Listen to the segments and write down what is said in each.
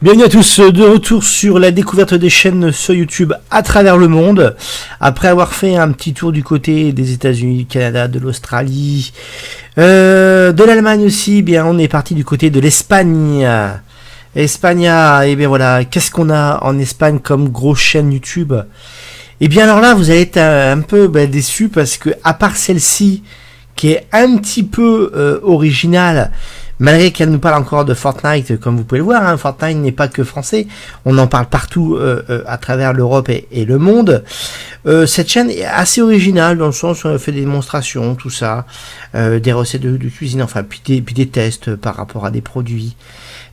Bienvenue à tous, de retour sur la découverte des chaînes sur YouTube à travers le monde. Après avoir fait un petit tour du côté des États-Unis, du Canada, de l'Australie, de l'Allemagne aussi, bien on est parti du côté de l'Espagne. Espagne, et bien voilà, qu'est-ce qu'on a en Espagne comme grosse chaîne YouTube? Et bien alors là, vous allez être un peu déçus parce que à part celle-ci, qui est un petit peu originale, malgré qu'elle nous parle encore de Fortnite, comme vous pouvez le voir, hein, Fortnite n'est pas que français, on en parle partout à travers l'Europe et le monde. Cette chaîne est assez originale dans le sens où elle fait des démonstrations, tout ça, des recettes de cuisine, enfin puis des tests par rapport à des produits.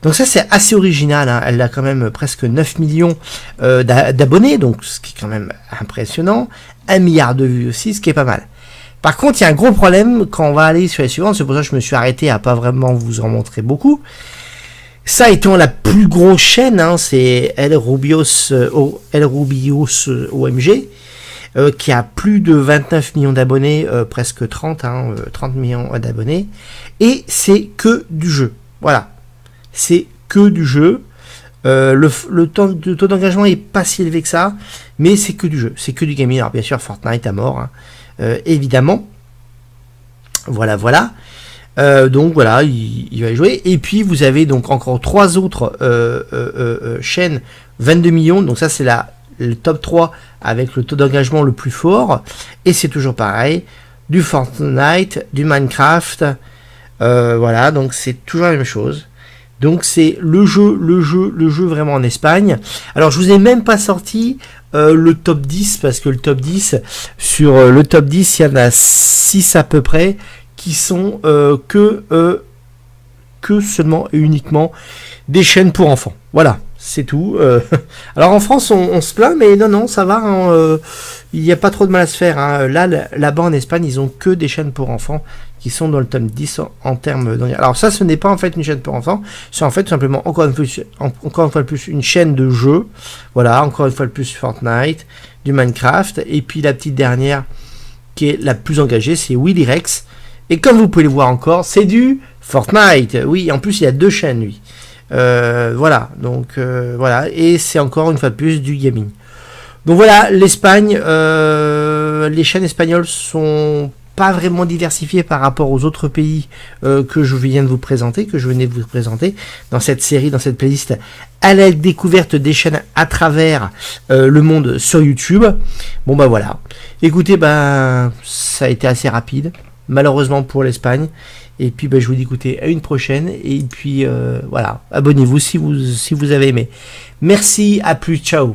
Donc ça c'est assez original, hein. Elle a quand même presque 9 millions d'abonnés, donc ce qui est quand même impressionnant, 1 milliard de vues aussi, ce qui est pas mal. Par contre, il y a un gros problème quand on va aller sur les suivantes, c'est pour ça que je me suis arrêté à pas vraiment vous en montrer beaucoup. Ça étant la plus grosse chaîne, hein, c'est El Rubios OMG, qui a plus de 29 millions d'abonnés, presque 30, 30 millions d'abonnés, et c'est que du jeu. Voilà, c'est que du jeu. Le taux d'engagement est pas si élevé que ça, mais c'est que du jeu, c'est que du gaming. Alors bien sûr, Fortnite à mort, hein. Évidemment, voilà. Donc voilà, il va y jouer. Et puis vous avez donc encore 3 autres chaînes, 22 millions. Donc ça c'est le top 3 avec le taux d'engagement le plus fort. Et c'est toujours pareil, du Fortnite, du Minecraft. Voilà, donc c'est toujours la même chose. Donc c'est le jeu vraiment en Espagne. Alors je vous ai même pas sorti le top 10, parce que le top 10, sur le top 10, il y en a 6 à peu près qui sont que seulement et uniquement des chaînes pour enfants. Voilà, c'est tout. Alors en France on se plaint, mais non ça va, hein, il n'y a pas trop de mal à se faire, hein. Là-bas en Espagne ils ont que des chaînes pour enfants qui sont dans le top 10 en termes d'engagement. Alors ça, ce n'est pas en fait une chaîne pour enfants, c'est en fait tout simplement encore une fois de plus une chaîne de jeux. Voilà, encore une fois de plus Fortnite, du Minecraft, et puis la petite dernière qui est la plus engagée, c'est Willy Rex. Et comme vous pouvez le voir encore, c'est du Fortnite. Oui, en plus il y a 2 chaînes lui. Voilà, donc voilà, et c'est encore une fois de plus du gaming. Donc voilà, l'Espagne, les chaînes espagnoles sont pas vraiment diversifiées par rapport aux autres pays que je venais de vous présenter dans cette série, dans cette playlist à la découverte des chaînes à travers le monde sur YouTube. Bon bah voilà, écoutez, ça a été assez rapide malheureusement pour l'Espagne, et puis je vous dis écoutez, à une prochaine, et puis voilà, abonnez-vous si vous avez aimé. Merci, à plus, ciao.